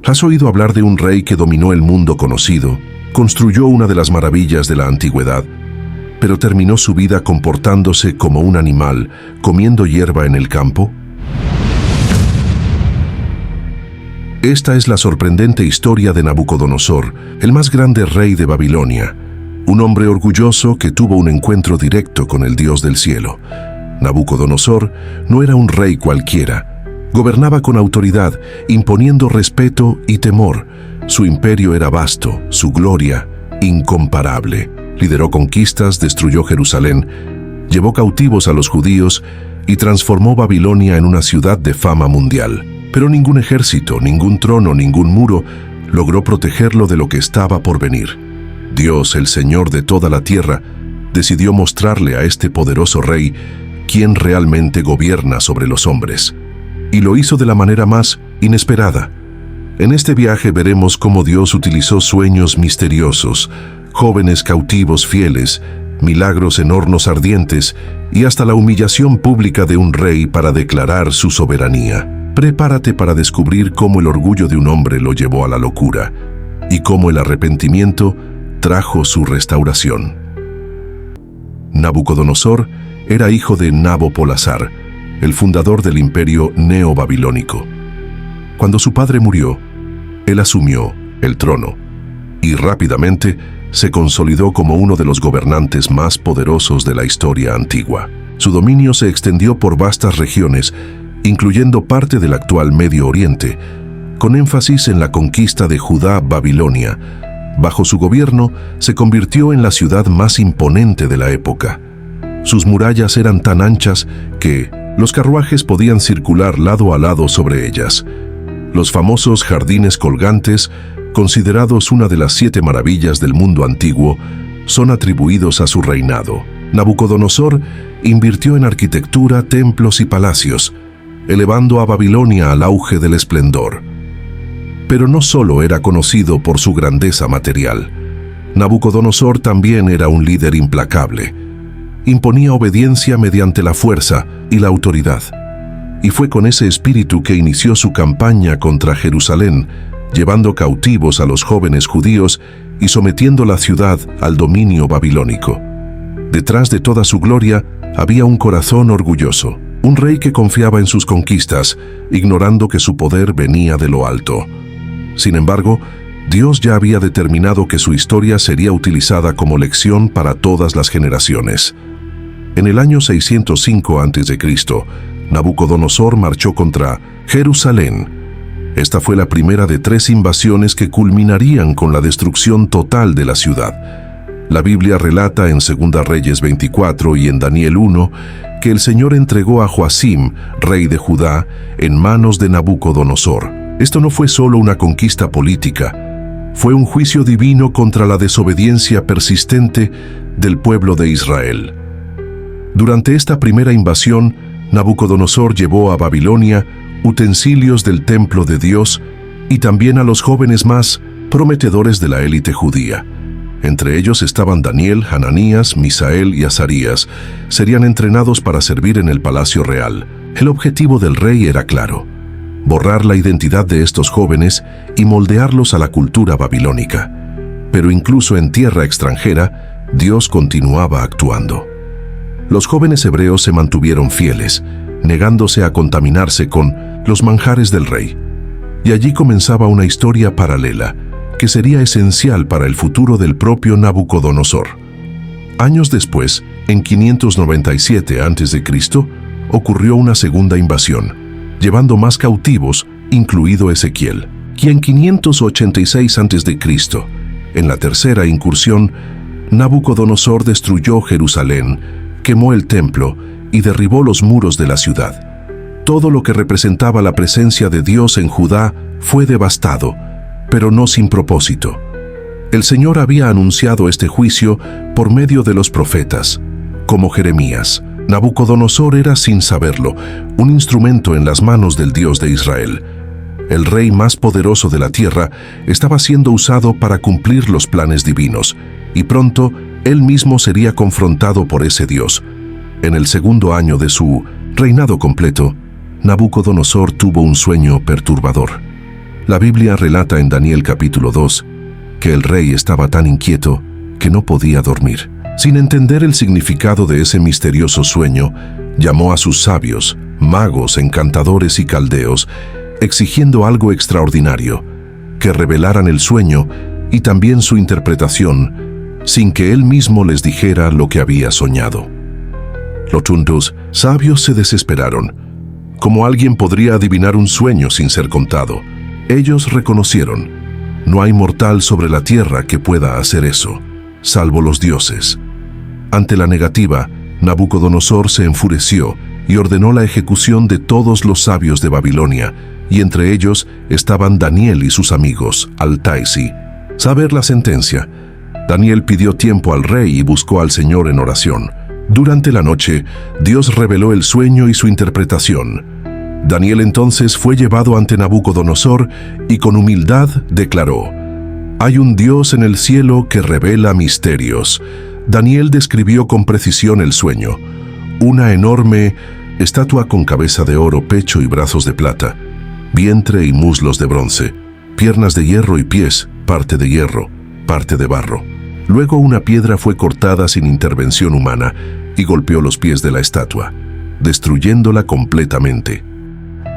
¿Has oído hablar de un rey que dominó el mundo conocido, construyó una de las maravillas de la antigüedad, pero terminó su vida comportándose como un animal, comiendo hierba en el campo? Esta es la sorprendente historia de Nabucodonosor, el más grande rey de Babilonia, un hombre orgulloso que tuvo un encuentro directo con el Dios del cielo. Nabucodonosor no era un rey cualquiera. Gobernaba con autoridad, imponiendo respeto y temor. Su imperio era vasto, su gloria incomparable. Lideró conquistas, destruyó Jerusalén, llevó cautivos a los judíos y transformó Babilonia en una ciudad de fama mundial. Pero ningún ejército, ningún trono, ningún muro logró protegerlo de lo que estaba por venir. Dios, el Señor de toda la tierra, decidió mostrarle a este poderoso rey quién realmente gobierna sobre los hombres. Y lo hizo de la manera más inesperada. En este viaje veremos cómo Dios utilizó sueños misteriosos, jóvenes cautivos fieles, milagros en hornos ardientes y hasta la humillación pública de un rey para declarar su soberanía. Prepárate para descubrir cómo el orgullo de un hombre lo llevó a la locura y cómo el arrepentimiento trajo su restauración. Nabucodonosor era hijo de Nabopolassar, el fundador del imperio neobabilónico. Cuando su padre murió, él asumió el trono y rápidamente se consolidó como uno de los gobernantes más poderosos de la historia antigua. Su dominio se extendió por vastas regiones, incluyendo parte del actual Medio Oriente, con énfasis en la conquista de Judá-Babilonia. Bajo su gobierno se convirtió en la ciudad más imponente de la época. Sus murallas eran tan anchas que los carruajes podían circular lado a lado sobre ellas. Los famosos jardines colgantes, considerados una de las 7 maravillas del mundo antiguo, son atribuidos a su reinado. Nabucodonosor invirtió en arquitectura, templos y palacios, elevando a Babilonia al auge del esplendor. Pero no solo era conocido por su grandeza material. Nabucodonosor también era un líder implacable. Imponía obediencia mediante la fuerza y la autoridad. Y fue con ese espíritu que inició su campaña contra Jerusalén, llevando cautivos a los jóvenes judíos y sometiendo la ciudad al dominio babilónico. Detrás de toda su gloria había un corazón orgulloso, un rey que confiaba en sus conquistas, ignorando que su poder venía de lo alto. Sin embargo, Dios ya había determinado que su historia sería utilizada como lección para todas las generaciones. En el año 605 a.C., Nabucodonosor marchó contra Jerusalén. Esta fue la primera de 3 invasiones que culminarían con la destrucción total de la ciudad. La Biblia relata en 2 Reyes 24 y en Daniel 1 que el Señor entregó a Joacim, rey de Judá, en manos de Nabucodonosor. Esto no fue solo una conquista política, fue un juicio divino contra la desobediencia persistente del pueblo de Israel. Durante esta primera invasión, Nabucodonosor llevó a Babilonia utensilios del templo de Dios y también a los jóvenes más prometedores de la élite judía. Entre ellos estaban Daniel, Hananías, Misael y Azarías. Serían entrenados para servir en el palacio real. El objetivo del rey era claro: borrar la identidad de estos jóvenes y moldearlos a la cultura babilónica. Pero incluso en tierra extranjera, Dios continuaba actuando. Los jóvenes hebreos se mantuvieron fieles, negándose a contaminarse con los manjares del rey. Y allí comenzaba una historia paralela, que sería esencial para el futuro del propio Nabucodonosor. Años después, en 597 a.C., ocurrió una segunda invasión, llevando más cautivos, incluido Ezequiel. Y en 586 a.C., en la tercera incursión, Nabucodonosor destruyó Jerusalén, quemó el templo y derribó los muros de la ciudad. Todo lo que representaba la presencia de Dios en Judá fue devastado, pero no sin propósito. El Señor había anunciado este juicio por medio de los profetas, como Jeremías. Nabucodonosor era, sin saberlo, un instrumento en las manos del Dios de Israel. El rey más poderoso de la tierra estaba siendo usado para cumplir los planes divinos, y pronto él mismo sería confrontado por ese Dios. En el segundo año de su reinado completo, Nabucodonosor tuvo un sueño perturbador. La Biblia relata en Daniel capítulo 2 que el rey estaba tan inquieto que no podía dormir. Sin entender el significado de ese misterioso sueño, llamó a sus sabios, magos, encantadores y caldeos, exigiendo algo extraordinario, que revelaran el sueño y también su interpretación, sin que él mismo les dijera lo que había soñado. Los tontos sabios se desesperaron. ¿Cómo alguien podría adivinar un sueño sin ser contado? Ellos reconocieron: no hay mortal sobre la tierra que pueda hacer eso, salvo los dioses. Ante la negativa, Nabucodonosor se enfureció y ordenó la ejecución de todos los sabios de Babilonia, y entre ellos estaban Daniel y sus amigos, Al-Taisi. Saber la sentencia, Daniel pidió tiempo al rey y buscó al Señor en oración. Durante la noche, Dios reveló el sueño y su interpretación. Daniel entonces fue llevado ante Nabucodonosor y con humildad declaró: «Hay un Dios en el cielo que revela misterios». Daniel describió con precisión el sueño: una enorme estatua con cabeza de oro, pecho y brazos de plata, vientre y muslos de bronce, piernas de hierro y pies, parte de hierro, parte de barro. Luego una piedra fue cortada sin intervención humana y golpeó los pies de la estatua, destruyéndola completamente.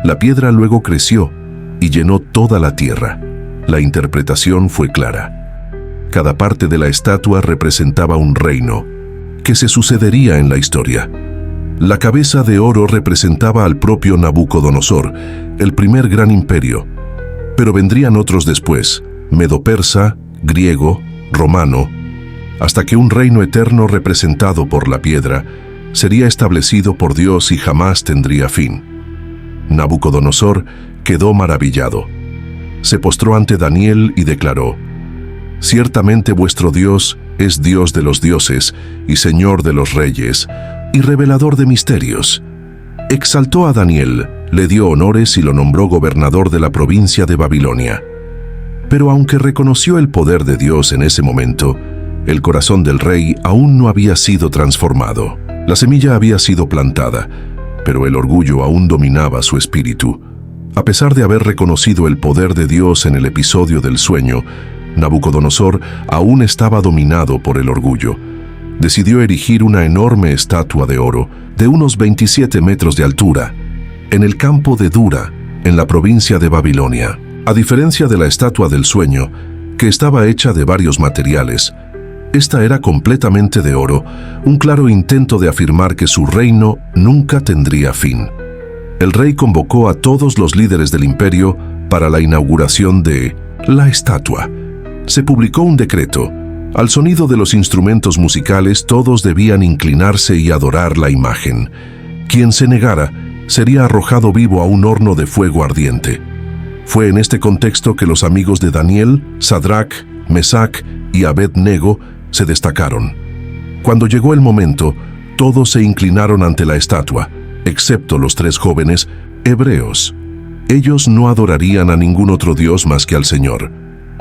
La piedra luego creció y llenó toda la tierra. La interpretación fue clara. Cada parte de la estatua representaba un reino que se sucedería en la historia. La cabeza de oro representaba al propio Nabucodonosor, el primer gran imperio, pero vendrían otros después: medo-persa, griego, romano, hasta que un reino eterno representado por la piedra sería establecido por Dios y jamás tendría fin. Nabucodonosor quedó maravillado. Se postró ante Daniel y declaró: «Ciertamente vuestro Dios es Dios de los dioses y Señor de los reyes, y revelador de misterios». Exaltó a Daniel, le dio honores y lo nombró gobernador de la provincia de Babilonia. Pero aunque reconoció el poder de Dios en ese momento, el corazón del rey aún no había sido transformado. La semilla había sido plantada, pero el orgullo aún dominaba su espíritu. A pesar de haber reconocido el poder de Dios en el episodio del sueño, Nabucodonosor aún estaba dominado por el orgullo. Decidió erigir una enorme estatua de oro de unos 27 metros de altura en el campo de Dura, en la provincia de Babilonia. A diferencia de la estatua del sueño, que estaba hecha de varios materiales, esta era completamente de oro, un claro intento de afirmar que su reino nunca tendría fin. El rey convocó a todos los líderes del imperio para la inauguración de la estatua. Se publicó un decreto. Al sonido de los instrumentos musicales, todos debían inclinarse y adorar la imagen. Quien se negara sería arrojado vivo a un horno de fuego ardiente. Fue en este contexto que los amigos de Daniel, Sadrach, Mesac y Abed-Nego se destacaron. Cuando llegó el momento, todos se inclinaron ante la estatua, excepto los 3 jóvenes hebreos. Ellos no adorarían a ningún otro dios más que al Señor.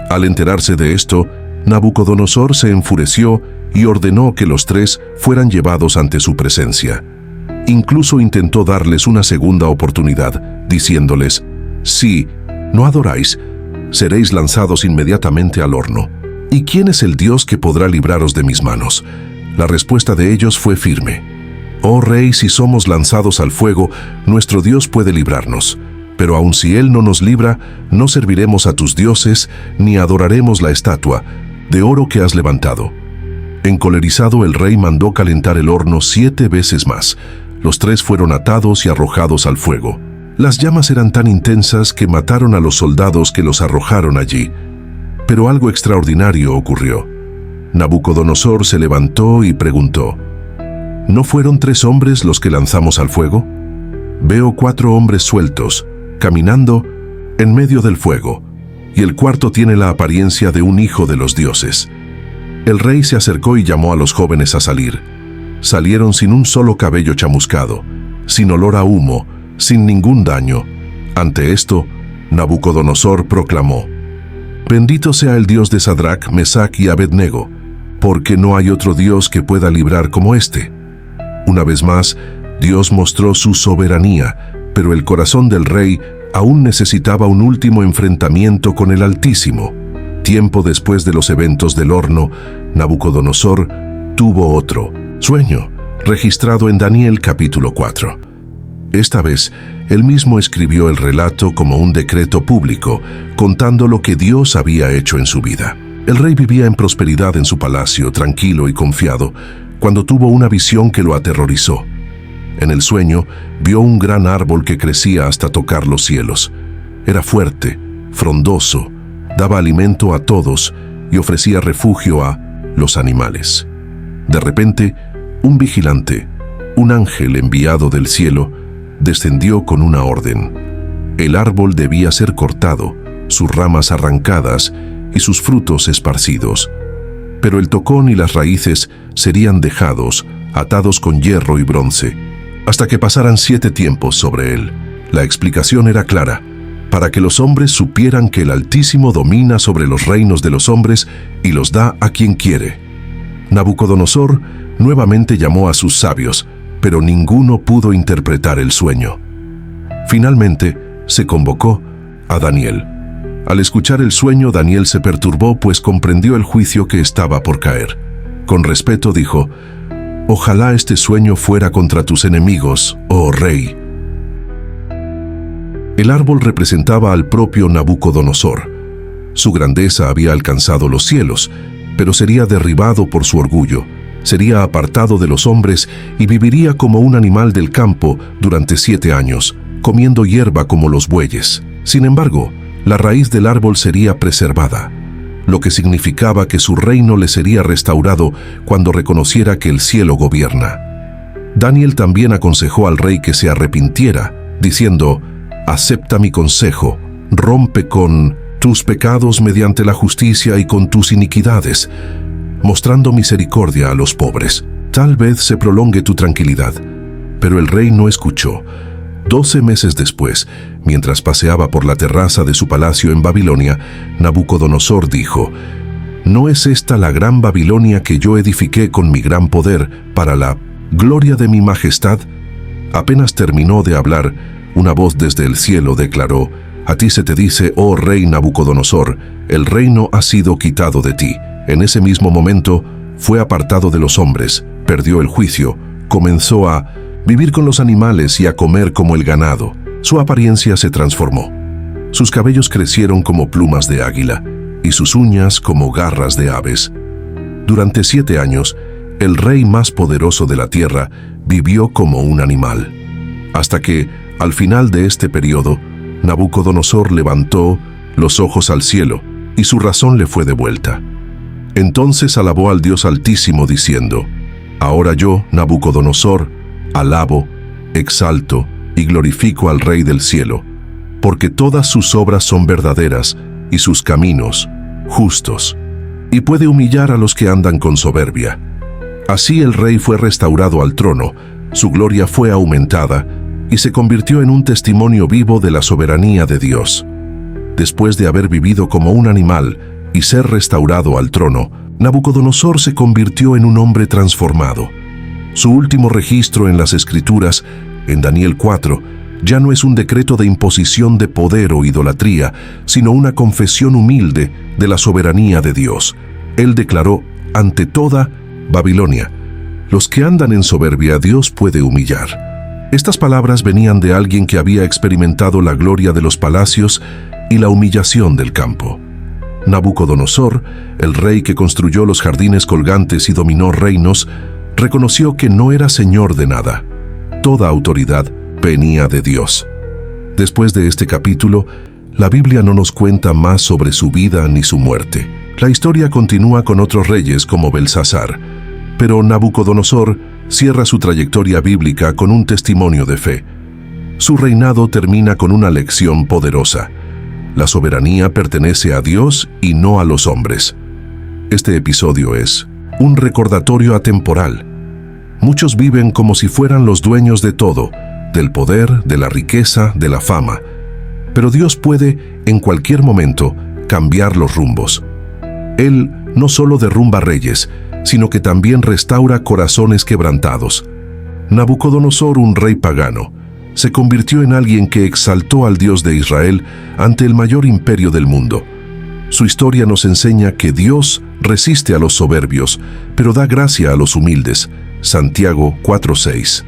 Al enterarse de esto, Nabucodonosor se enfureció y ordenó que los 3 fueran llevados ante su presencia. Incluso intentó darles una segunda oportunidad, diciéndoles: «Si no adoráis, seréis lanzados inmediatamente al horno. ¿Y quién es el Dios que podrá libraros de mis manos?». La respuesta de ellos fue firme: «Oh rey, si somos lanzados al fuego, nuestro Dios puede librarnos. Pero aun si Él no nos libra, no serviremos a tus dioses ni adoraremos la estatua de oro que has levantado». Encolerizado, el rey mandó calentar el horno 7 veces más. Los 3 fueron atados y arrojados al fuego. Las llamas eran tan intensas que mataron a los soldados que los arrojaron allí. Pero algo extraordinario ocurrió. Nabucodonosor se levantó y preguntó: ¿no fueron 3 hombres los que lanzamos al fuego? Veo 4 hombres sueltos, caminando en medio del fuego, y el cuarto tiene la apariencia de un hijo de los dioses. El rey se acercó y llamó a los jóvenes a salir. Salieron sin un solo cabello chamuscado, sin olor a humo, sin ningún daño. Ante esto, Nabucodonosor proclamó: «Bendito sea el Dios de Sadrach, Mesac y Abed-Nego, porque no hay otro Dios que pueda librar como este». Una vez más, Dios mostró su soberanía, pero el corazón del rey aún necesitaba un último enfrentamiento con el Altísimo. Tiempo después de los eventos del horno, Nabucodonosor tuvo otro sueño, registrado en Daniel capítulo 4. Esta vez, él mismo escribió el relato como un decreto público, contando lo que Dios había hecho en su vida. El rey vivía en prosperidad en su palacio, tranquilo y confiado, cuando tuvo una visión que lo aterrorizó. En el sueño, vio un gran árbol que crecía hasta tocar los cielos. Era fuerte, frondoso, daba alimento a todos y ofrecía refugio a los animales. De repente, un vigilante, un ángel enviado del cielo, descendió con una orden. El árbol debía ser cortado, sus ramas arrancadas y sus frutos esparcidos. Pero el tocón y las raíces serían dejados, atados con hierro y bronce, hasta que pasaran 7 tiempos sobre él. La explicación era clara: para que los hombres supieran que el Altísimo domina sobre los reinos de los hombres y los da a quien quiere. Nabucodonosor nuevamente llamó a sus sabios, pero ninguno pudo interpretar el sueño. Finalmente, se convocó a Daniel. Al escuchar el sueño, Daniel se perturbó, pues comprendió el juicio que estaba por caer. Con respeto dijo: «Ojalá este sueño fuera contra tus enemigos, oh rey». El árbol representaba al propio Nabucodonosor. Su grandeza había alcanzado los cielos, pero sería derribado por su orgullo. Sería apartado de los hombres y viviría como un animal del campo durante 7 años, comiendo hierba como los bueyes. Sin embargo, la raíz del árbol sería preservada, lo que significaba que su reino le sería restaurado cuando reconociera que el cielo gobierna. Daniel también aconsejó al rey que se arrepintiera, diciendo: «Acepta mi consejo, rompe con tus pecados mediante la justicia y con tus iniquidades, mostrando misericordia a los pobres. Tal vez se prolongue tu tranquilidad». Pero el rey no escuchó. 12 meses después, mientras paseaba por la terraza de su palacio en Babilonia, Nabucodonosor dijo: «¿No es esta la gran Babilonia que yo edifiqué con mi gran poder para la gloria de mi majestad?» Apenas terminó de hablar, una voz desde el cielo declaró: «A ti se te dice, oh rey Nabucodonosor, el reino ha sido quitado de ti». En ese mismo momento, fue apartado de los hombres, perdió el juicio, comenzó a vivir con los animales y a comer como el ganado. Su apariencia se transformó. Sus cabellos crecieron como plumas de águila y sus uñas como garras de aves. Durante 7 años, el rey más poderoso de la tierra vivió como un animal. Hasta que, al final de este periodo, Nabucodonosor levantó los ojos al cielo y su razón le fue devuelta. Entonces alabó al Dios Altísimo diciendo: «Ahora yo, Nabucodonosor, alabo, exalto y glorifico al Rey del cielo, porque todas sus obras son verdaderas y sus caminos justos, y puede humillar a los que andan con soberbia». Así el rey fue restaurado al trono, su gloria fue aumentada y se convirtió en un testimonio vivo de la soberanía de Dios. Después de haber vivido como un animal y ser restaurado al trono, Nabucodonosor se convirtió en un hombre transformado. Su último registro en las Escrituras, en Daniel 4, ya no es un decreto de imposición de poder o idolatría, sino una confesión humilde de la soberanía de Dios. Él declaró: «Ante toda Babilonia, los que andan en soberbia Dios puede humillar». Estas palabras venían de alguien que había experimentado la gloria de los palacios y la humillación del campo. Nabucodonosor, el rey que construyó los jardines colgantes y dominó reinos, reconoció que no era señor de nada. Toda autoridad venía de Dios. Después de este capítulo, la Biblia no nos cuenta más sobre su vida ni su muerte. La historia continúa con otros reyes como Belsasar, pero Nabucodonosor cierra su trayectoria bíblica con un testimonio de fe. Su reinado termina con una lección poderosa: la soberanía pertenece a Dios y no a los hombres. Este episodio es un recordatorio atemporal. Muchos viven como si fueran los dueños de todo, del poder, de la riqueza, de la fama. Pero Dios puede, en cualquier momento, cambiar los rumbos. Él no solo derrumba reyes, sino que también restaura corazones quebrantados. Nabucodonosor, un rey pagano, se convirtió en alguien que exaltó al Dios de Israel ante el mayor imperio del mundo. Su historia nos enseña que Dios resiste a los soberbios, pero da gracia a los humildes. Santiago 4:6.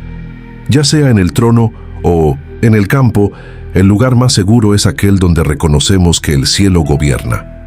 Ya sea en el trono o en el campo, el lugar más seguro es aquel donde reconocemos que el cielo gobierna.